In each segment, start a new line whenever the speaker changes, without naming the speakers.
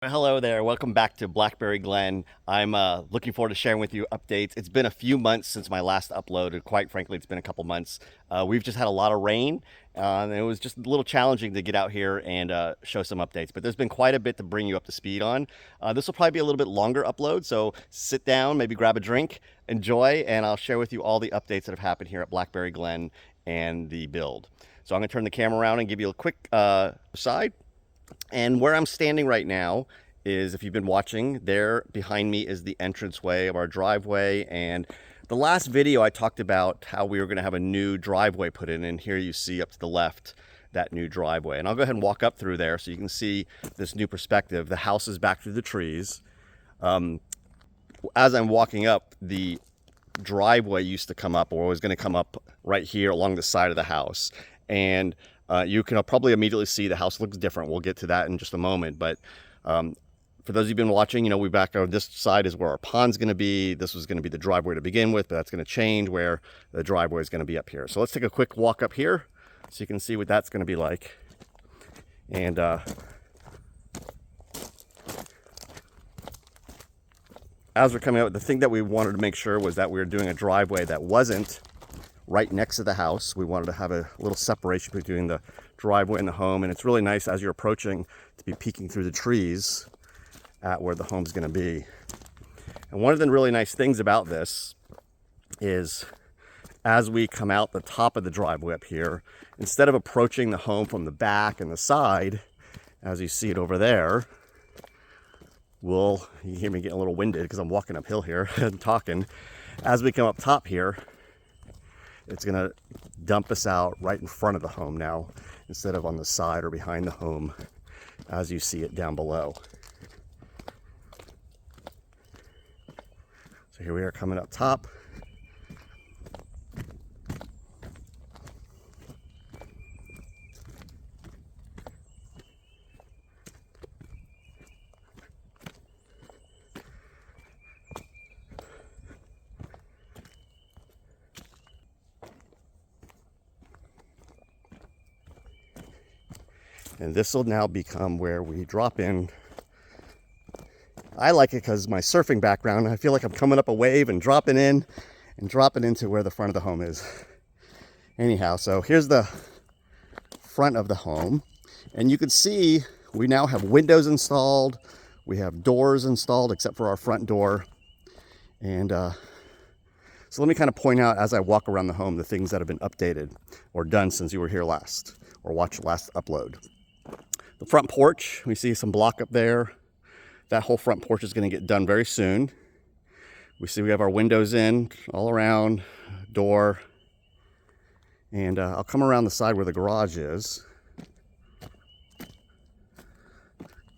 Hello there. Welcome back to Blackberry Glen. I'm looking forward to sharing with you updates. It's been a few months since my last upload, and quite frankly, it's been a couple months. We've just had a lot of rain, and it was just a little challenging to get out here and show some updates. But there's been quite a bit to bring you up to speed on. This will probably be a little bit longer upload, so sit down, maybe grab a drink, enjoy, and I'll share with you all the updates that have happened here at Blackberry Glen and the build. So I'm going to turn the camera around and give you a quick side. And where I'm standing right now is, if you've been watching, there behind me is the entranceway of our driveway. And the last video I talked about how we were going to have a new driveway put in, and here you see up to the left that new driveway. And I'll go ahead and walk up through there so you can see this new perspective. The house is back through the trees. As I'm walking up, the driveway used to come up, or was going to come up right here along the side of the house. And you can probably immediately see the house looks different. We'll get to that in just a moment. But for those of you who've been watching, we back on this side is where our pond's going to be. This was going to be the driveway to begin with, but that's going to change where the driveway is going to be up here. So let's take a quick walk up here so you can see what that's going to be like. And as we're coming out, the thing that we wanted to make sure was that we were doing a driveway that wasn't right next to the house. We wanted to have a little separation between the driveway and the home, and it's really nice as you're approaching to be peeking through the trees at where the home's going to be. And one of the really nice things about this is, as we come out the top of the driveway up here, instead of approaching the home from the back and the side, as you see it over there, you hear me getting a little winded because I'm walking uphill here and talking. As we come up top here, it's going to dump us out right in front of the home now, instead of on the side or behind the home, as you see it down below. So here we are coming up top. And this will now become where we drop in. I like it because my surfing background, I feel like I'm coming up a wave and dropping in and dropping into where the front of the home is. Anyhow, so here's the front of the home. And you can see we now have windows installed. We have doors installed except for our front door. And so let me kind of point out as I walk around the home the things that have been updated or done since you were here last or watched the last upload. The front porch, we see some block up there. That whole front porch is going to get done very soon. We see we have our windows in all around, door. And I'll come around the side where the garage is.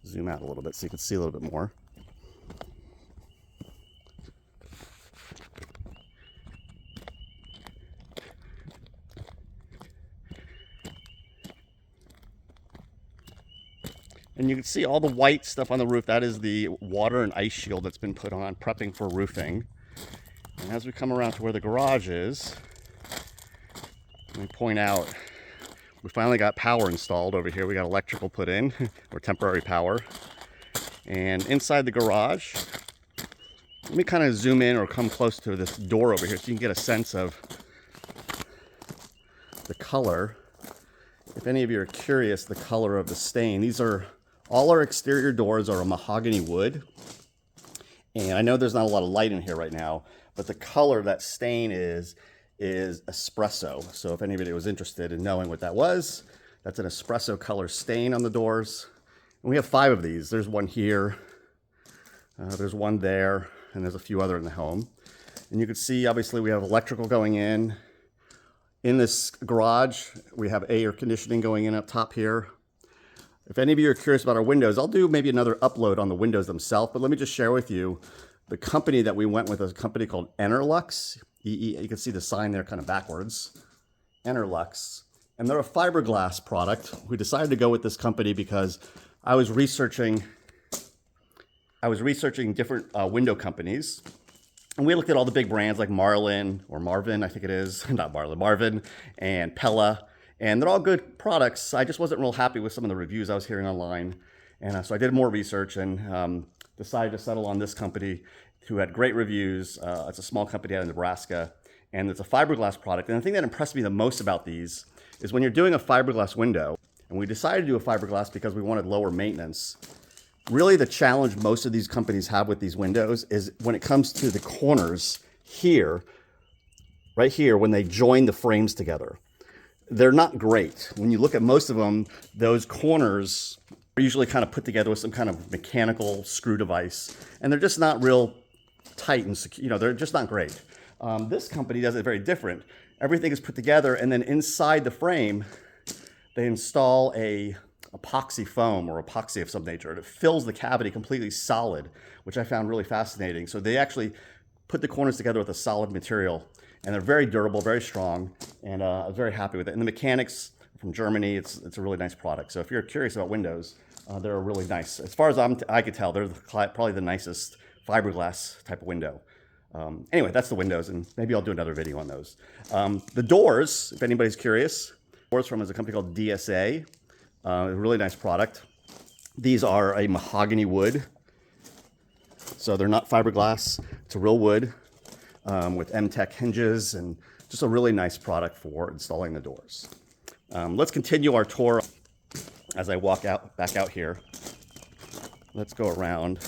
Zoom out a little bit so you can see a little bit more. And you can see all the white stuff on the roof. That is the water and ice shield that's been put on, prepping for roofing. And as we come around to where the garage is, let me point out, we finally got power installed over here. We got electrical put in, or temporary power. And inside the garage, let me kind of zoom in or come close to this door over here so you can get a sense of the color. If any of you are curious, the color of the stain, these are all our exterior doors are a mahogany wood. And I know there's not a lot of light in here right now, but the color of that stain is espresso. So if anybody was interested in knowing what that was, that's an espresso color stain on the doors. And we have 5 of these. There's one here, there's one there, and there's a few other in the home. And you can see, obviously, we have electrical going in. In this garage, we have air conditioning going in up top here. If any of you are curious about our windows, I'll do maybe another upload on the windows themselves, but let me just share with you the company that we went with is a company called EnerLux. You can see the sign there kind of backwards. EnerLux. And they're a fiberglass product. We decided to go with this company because I was researching different window companies. And we looked at all the big brands like Marlin, or Marvin, I think it is. Not Marlin, Marvin, and Pella. And they're all good products. I just wasn't real happy with some of the reviews I was hearing online. And so I did more research and decided to settle on this company who had great reviews. It's a small company out of Nebraska, and it's a fiberglass product. And the thing that impressed me the most about these is when you're doing a fiberglass window, and we decided to do a fiberglass because we wanted lower maintenance. Really the challenge most of these companies have with these windows is when it comes to the corners here, right here, when they join the frames together. They're not great. When you look at most of them, those corners are usually kind of put together with some kind of mechanical screw device, and they're just not real tight and secure. You know, they're just not great. This company does it very different. Everything is put together, and then inside the frame, they install a epoxy foam or epoxy of some nature, and it fills the cavity completely solid, which I found really fascinating. So they actually put the corners together with a solid material, and they're very durable, very strong, and I was very happy with it. And the mechanics from Germany, it's a really nice product. So if you're curious about windows, they're really nice. As far as I could tell, they're probably the nicest fiberglass type of window. Anyway, that's the windows, and maybe I'll do another video on those. The doors, if anybody's curious, doors from is a company called DSA, a really nice product. These are a mahogany wood, so they're not fiberglass, it's a real wood with M-Tech hinges, and just a really nice product for installing the doors. Let's continue our tour as I walk back out here. Let's go around.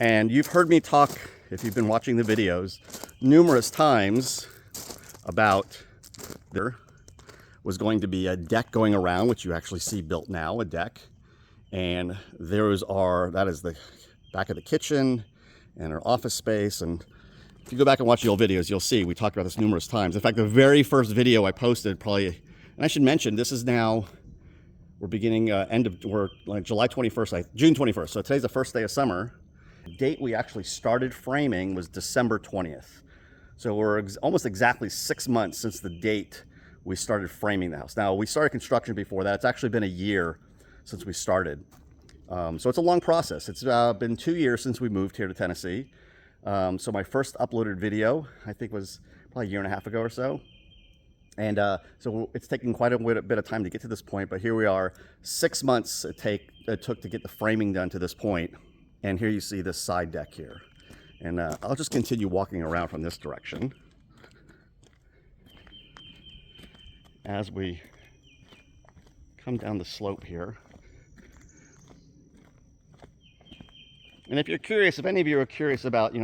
And you've heard me talk, if you've been watching the videos, numerous times about there was going to be a deck going around, which you actually see built now, a deck. And that is the back of the kitchen and our office space. And if you go back and watch the old videos, you'll see we talked about this numerous times. In fact, the very first video I posted probably, and I should mention, this is now, we're beginning, we're like July 21st, June 21st. So today's the first day of summer. The date we actually started framing was December 20th. So we're almost exactly 6 months since the date we started framing the house. Now, we started construction before that. It's actually been a year since we started. So it's a long process. It's been 2 years since we moved here to Tennessee. So my first uploaded video, I think, was probably a year and a half ago or so. And so it's taken quite a bit of time to get to this point, but here we are, 6 months it took to get the framing done to this point. And here you see this side deck here. And I'll just continue walking around from this direction as we come down the slope here. And if you're curious, if any of you are curious about,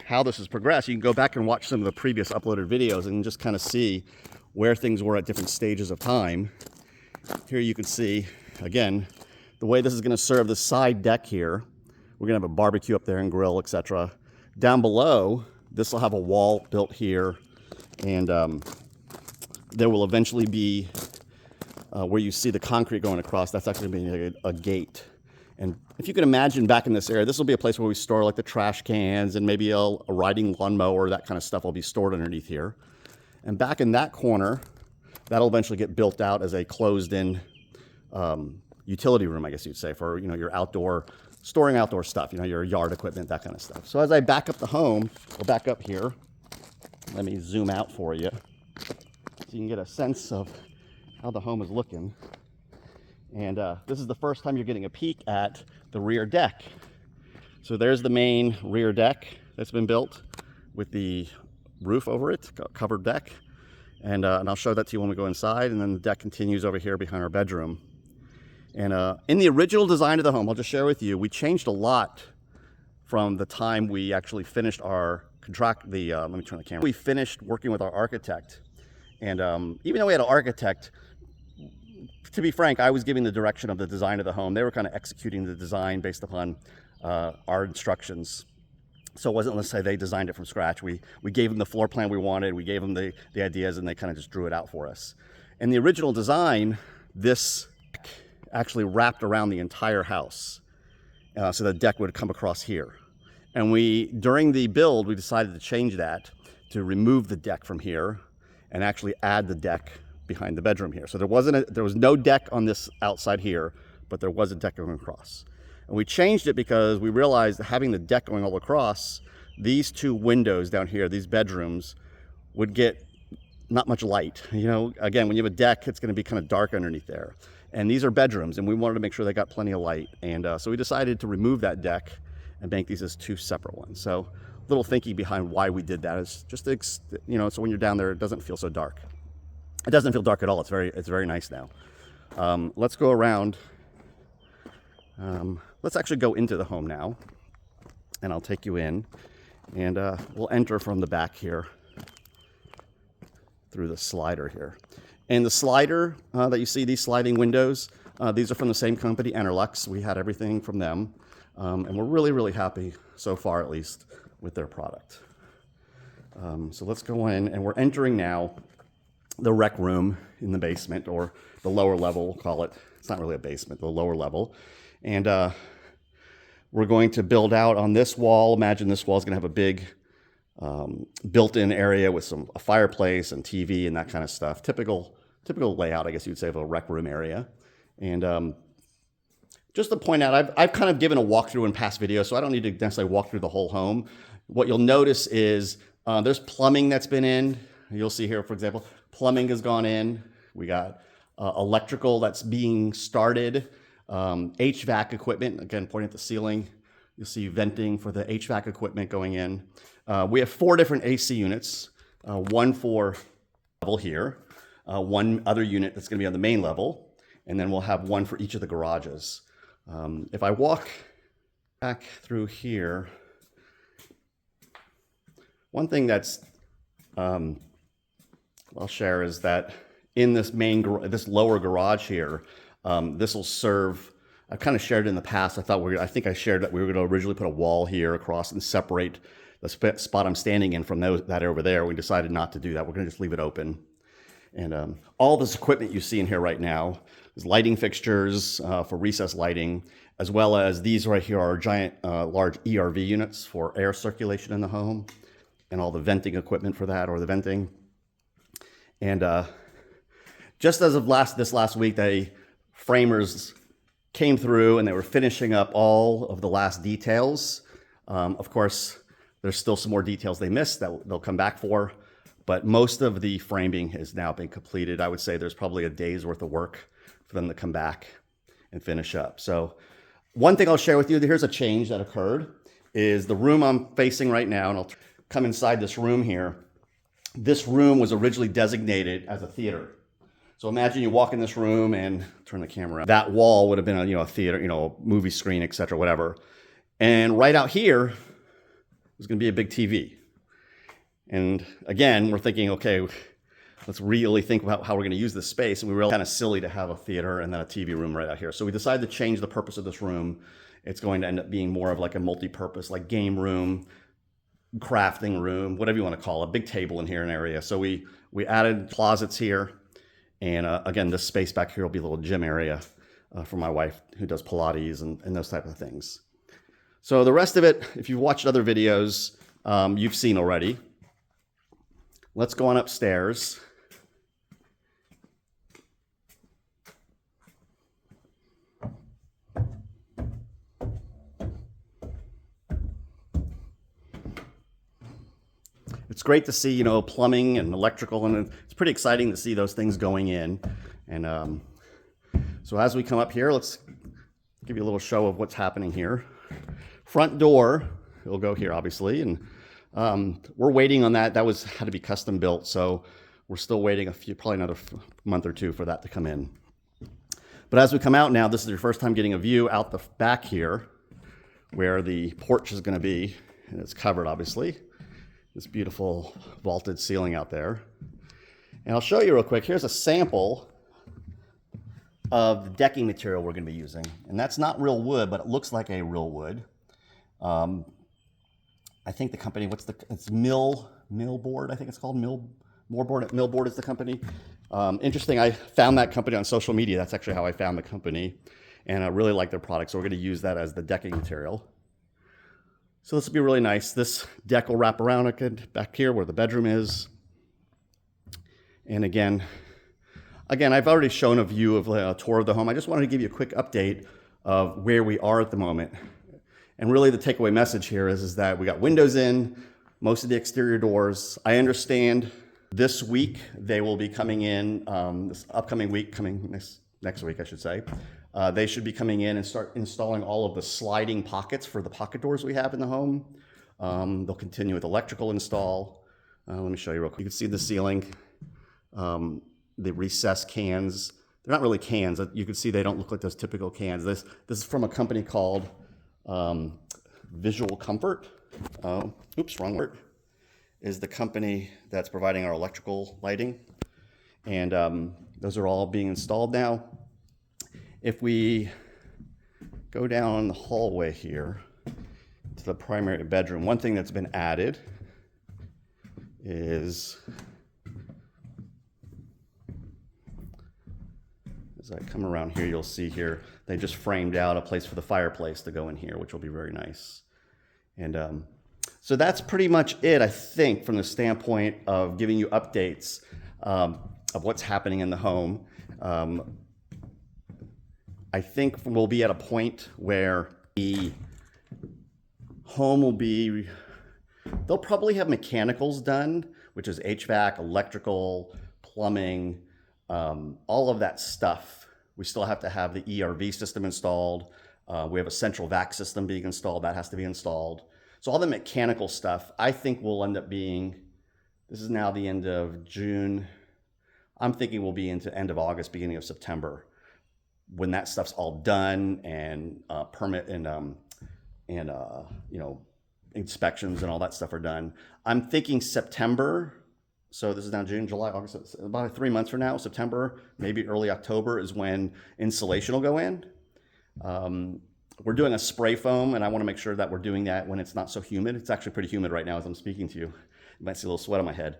how this has progressed, you can go back and watch some of the previous uploaded videos and just kind of see where things were at different stages of time. Here you can see, again, the way this is going to serve the side deck here. We're going to have a barbecue up there and grill, etc. Down below, this will have a wall built here, and there will eventually be, where you see the concrete going across, that's actually going to be a gate. And if you can imagine back in this area, this will be a place where we store like the trash cans and maybe a riding lawnmower, that kind of stuff will be stored underneath here. And back in that corner, that'll eventually get built out as a closed-in utility room, I guess you'd say, for your storing outdoor stuff, your yard equipment, that kind of stuff. So as I back up the home, we'll back up here. Let me zoom out for you so you can get a sense of how the home is looking. And this is the first time you're getting a peek at the rear deck. So there's the main rear deck that's been built with the roof over it, covered deck. And I'll show that to you when we go inside. And then the deck continues over here behind our bedroom. And in the original design of the home, I'll just share with you, we changed a lot from the time we actually finished our let me turn the camera. We finished working with our architect. And even though we had an architect, to be frank, I was giving the direction of the design of the home. They were kind of executing the design based upon our instructions. So it wasn't, let's say, they designed it from scratch. We gave them the floor plan we wanted, we gave them the ideas, and they kind of just drew it out for us. In the original design, this actually wrapped around the entire house. So the deck would come across here. And during the build, we decided to change that to remove the deck from here and actually add the deck behind the bedroom here. So there was no deck on this outside here, but there was a deck going across. And we changed it because we realized that having the deck going all across, these two windows down here, these bedrooms, would get not much light. Again, when you have a deck, it's going to be kind of dark underneath there. And these are bedrooms, and we wanted to make sure they got plenty of light. And so we decided to remove that deck and make these as 2 separate ones. So a little thinking behind why we did that is just to, so when you're down there, it doesn't feel so dark. It doesn't feel dark at all. It's very nice now. Let's go around. Let's actually go into the home now, and I'll take you in, and we'll enter from the back here through the slider here. And the slider that you see, these sliding windows, these are from the same company, EnerLux. We had everything from them, and we're really happy so far, at least, with their product. So let's go in, and we're entering now the rec room in the basement, or the lower level, we'll call it. It's not really a basement, the lower level. And we're going to build out on this wall. Imagine this wall is going to have a big built-in area with a fireplace and TV and that kind of stuff. Typical layout, I guess you'd say, of a rec room area. And just to point out, I've kind of given a walkthrough in past videos, so I don't need to necessarily walk through the whole home. What you'll notice is there's plumbing that's been in. You'll see here, for example, plumbing has gone in. We got electrical that's being started. HVAC equipment, again, pointing at the ceiling. You'll see venting for the HVAC equipment going in. We have 4 different AC units, one for level here, one other unit that's going to be on the main level, and then we'll have one for each of the garages. If I walk back through here, one thing that's I'll share is that in this this lower garage here, this will serve. I've kind of shared it in the past. I think I shared that we were going to originally put a wall here across and separate the spot I'm standing in from that over there. We decided not to do that. We're going to just leave it open. And all this equipment you see in here right now is lighting fixtures for recessed lighting, as well as these right here are giant, large ERV units for air circulation in the home, and all the venting equipment for that, or the venting. And just as of this last week, framers came through and they were finishing up all of the last details. Of course, there's still some more details they missed that they'll come back for, but most of the framing has now been completed. I would say there's probably a day's worth of work for them to come back and finish up. So one thing I'll share with you, here's a change that occurred, is the room I'm facing right now, and I'll come inside this room here. This room was originally designated as a theater. So imagine you walk in this room and turn the camera around. That wall would have been a theater, a movie screen, etc., whatever. And right out here was going to be a big TV. And again, we're thinking, okay, let's really think about how we're going to use this space. And we were kind of silly to have a theater and then a TV room right out here. So we decided to change the purpose of this room. It's going to end up being more of like a multi-purpose, like game room, crafting room, whatever you want to call it, big table in here, an area. So we added closets here. And again, this space back here will be a little gym area for my wife who does Pilates and those type of things. So the rest of it, if you've watched other videos, you've seen already. Let's go on upstairs. It's great to see, plumbing and electrical, and it's pretty exciting to see those things going in. And so as we come up here, let's give you a little show of what's happening here. Front door, it'll go here, obviously, and we're waiting on that. That had to be custom built, so we're still waiting probably another month or 2 for that to come in. But as we come out now, this is your first time getting a view out the back here, where the porch is going to be, and it's covered, obviously. This beautiful vaulted ceiling out there. And I'll show you real quick. Here's a sample of the decking material we're going to be using. And that's not real wood, but it looks like a real wood. I think the company, it's Millboard, I think it's called. Millboard is the company. Interesting, I found that company on social media. That's actually how I found the company. And I really like their product, so we're going to use that as the decking material. So this will be really nice. This deck will wrap around back here where the bedroom is. And again, I've already shown a view of a tour of the home. I just wanted to give you a quick update of where we are at the moment. And really the takeaway message here is that we got windows in, most of the exterior doors. I understand this week they will be coming in, this upcoming week, next week, I should say. They should be coming in and start installing all of the sliding pockets for the pocket doors we have in the home. They'll continue with electrical install. Let me show you real quick. You can see the ceiling, the recessed cans. They're not really cans. You can see they don't look like those typical cans. This is from a company called Visual Comfort. Oops, wrong word. Is the company that's providing our electrical lighting. And those are all being installed now. If we go down the hallway here to the primary bedroom, one thing that's been added is, as I come around here, you'll see here, they just framed out a place for the fireplace to go in here, which will be very nice. And so that's pretty much it, I think, from the standpoint of giving you updates of what's happening in the home. I think we'll be at a point where the home will be, they'll probably have mechanicals done, which is HVAC, electrical, plumbing, all of that stuff. We still have to have the ERV system installed. We have a central vac system being installed. That has to be installed. So all the mechanical stuff, I think will end up being, this is now the end of June. I'm thinking we'll be into end of August, beginning of September, when that stuff's all done and permit and you know, inspections and all that stuff are done. I'm thinking September. So this is now June, July, August, about 3 months from now, September, maybe early October is when insulation will go in. We're doing a spray foam, and I want to make sure that we're doing that when it's not so humid. It's actually pretty humid right now as I'm speaking to you. You might see a little sweat on my head.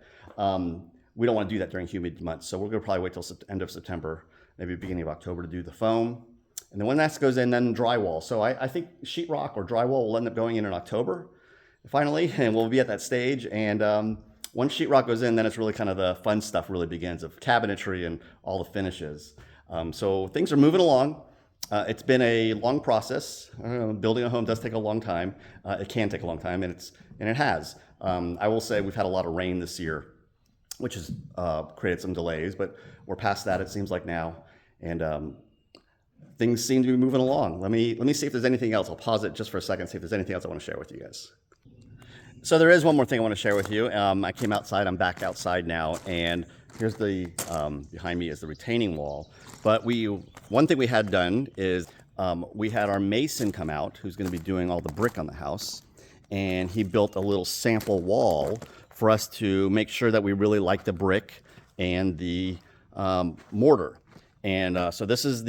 We don't want to do that during humid months, so we're going to probably wait till end of September, maybe beginning of October to do the foam. And then when that goes in, then drywall. So I think sheetrock or drywall will end up going in October, finally, and we'll be at that stage. And once sheetrock goes in, then it's really kind of the fun stuff really begins of cabinetry and all the finishes. So things are moving along. It's been a long process. Building a home does take a long time. It can take a long time, and it has. I will say we've had a lot of rain this year, which has created some delays, but we're past that, it seems like now. And things seem to be moving along. Let me see if there's anything else. I'll pause it just for a second, see if there's anything else I want to share with you guys. So there is one more thing I want to share with you. I came outside, I'm back outside now, and here's the, behind me is the retaining wall. But one thing we had done is we had our mason come out, who's going to be doing all the brick on the house, and he built a little sample wall for us to make sure that we really like the brick and the mortar. And so this is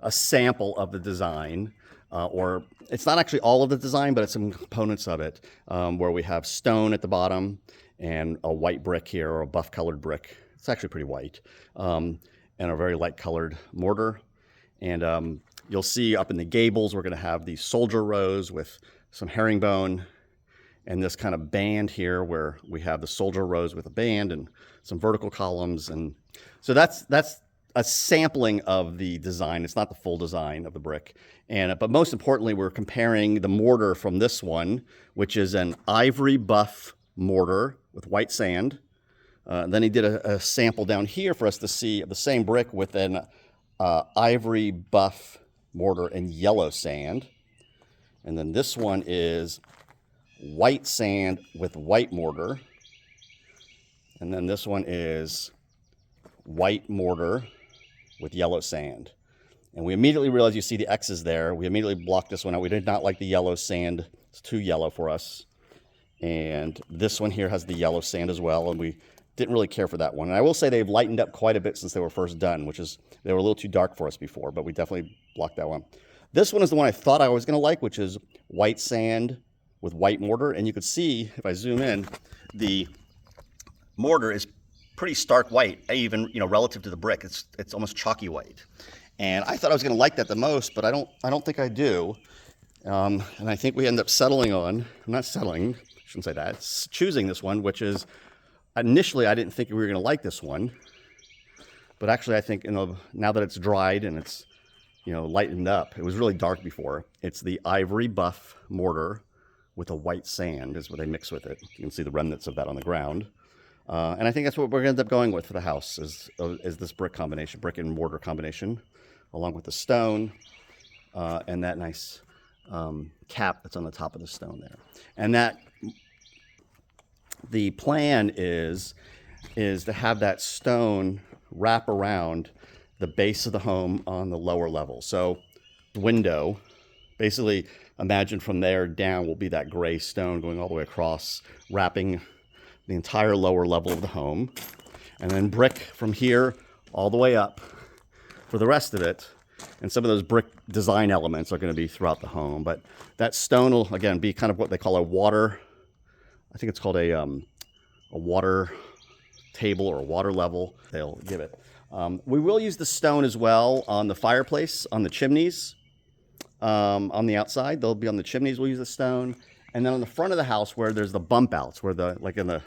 a sample of the design, or it's not actually all of the design, but it's some components of it, where we have stone at the bottom and a white brick here, or a buff colored brick. It's actually pretty white, and a very light colored mortar. And you'll see up in the gables, we're going to have these soldier rows with some herringbone, and this kind of band here where we have the soldier rows with a band and some vertical columns. And so that's a sampling of the design. It's not the full design of the brick. But most importantly, we're comparing the mortar from this one, which is an ivory buff mortar with white sand. Then he did a sample down here for us to see the same brick with an ivory buff mortar and yellow sand. And then this one is white sand with white mortar. And then this one is white mortar with yellow sand. And we immediately realized, you see the X's there, we immediately blocked this one out. We did not like the yellow sand. It's too yellow for us. And this one here has the yellow sand as well, and we didn't really care for that one. And I will say they've lightened up quite a bit since they were first done, they were a little too dark for us before, but we definitely blocked that one. This one is the one I thought I was going to like, which is white sand with white mortar. And you can see, if I zoom in, the mortar is pretty stark white, even relative to the brick. It's almost chalky white. And I thought I was going to like that the most, but I don't think I do. And I think we end up choosing this one, which is, initially I didn't think we were going to like this one. But actually I think now that it's dried and it's lightened up, it was really dark before. It's the ivory buff mortar with a white sand is what they mix with it. You can see the remnants of that on the ground. And I think that's what we're going to end up going with for the house is this brick and mortar combination. along with the stone and that nice cap that's on the top of the stone there. And that the plan is to have that stone wrap around the base of the home on the lower level. So the window, basically imagine from there down will be that gray stone going all the way across, wrapping the entire lower level of the home. And then brick from here all the way up for the rest of it. And some of those brick design elements are going to be throughout the home. But that stone will, again, be kind of what they call a water, I think it's called a water table or a water level, they'll give it. We will use the stone as well on the fireplace, on the chimneys, on the outside. They'll be on the chimneys, we'll use the stone. And then on the front of the house where there's the bump outs, where like in the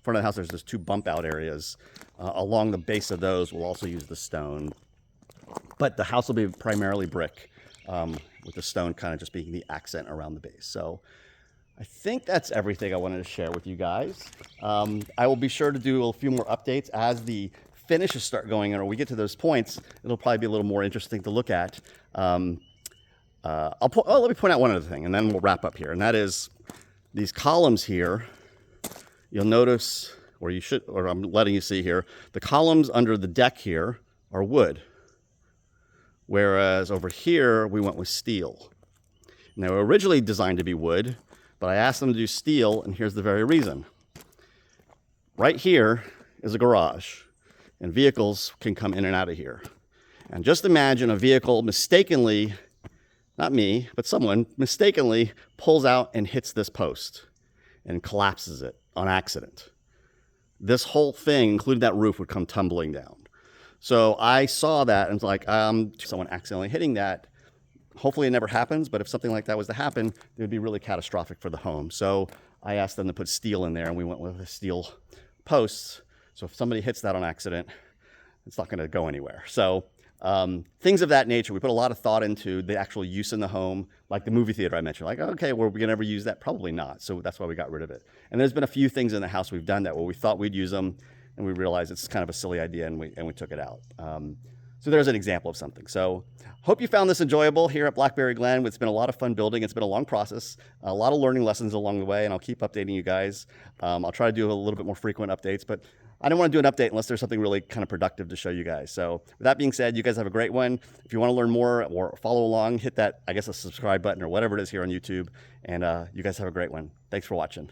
front of the house, there's just 2 bump out areas. Along the base of those, we'll also use the stone. But the house will be primarily brick, with the stone kind of just being the accent around the base. So I think that's everything I wanted to share with you guys. I will be sure to do a few more updates as the finishes start going in, or we get to those points. It'll probably be a little more interesting to look at. Let me point out one other thing, and then we'll wrap up here. And that is these columns here. You'll notice, or you should, or I'm letting you see here, the columns under the deck here are wood. Whereas over here, we went with steel. And they were originally designed to be wood, but I asked them to do steel, and here's the very reason. Right here is a garage, and vehicles can come in and out of here. And just imagine a vehicle mistakenly, not me, but someone mistakenly pulls out and hits this post and collapses it on accident. This whole thing, including that roof, would come tumbling down. So I saw that and was like, someone accidentally hitting that. Hopefully it never happens, but if something like that was to happen, it would be really catastrophic for the home. So I asked them to put steel in there, and we went with the steel posts. So if somebody hits that on accident, it's not going to go anywhere. So things of that nature, we put a lot of thought into the actual use in the home, like the movie theater I mentioned. Like, okay, were we going to ever use that? Probably not. So that's why we got rid of it. And there's been a few things in the house we've done that where we thought we'd use them, and we realized it's kind of a silly idea, and we took it out. So there's an example of something. So hope you found this enjoyable here at Blackberry Glen. It's been a lot of fun building. It's been a long process, a lot of learning lessons along the way, and I'll keep updating you guys. I'll try to do a little bit more frequent updates, but I don't want to do an update unless there's something really kind of productive to show you guys. So with that being said, you guys have a great one. If you want to learn more or follow along, hit that, I guess, a subscribe button or whatever it is here on YouTube. And you guys have a great one. Thanks for watching.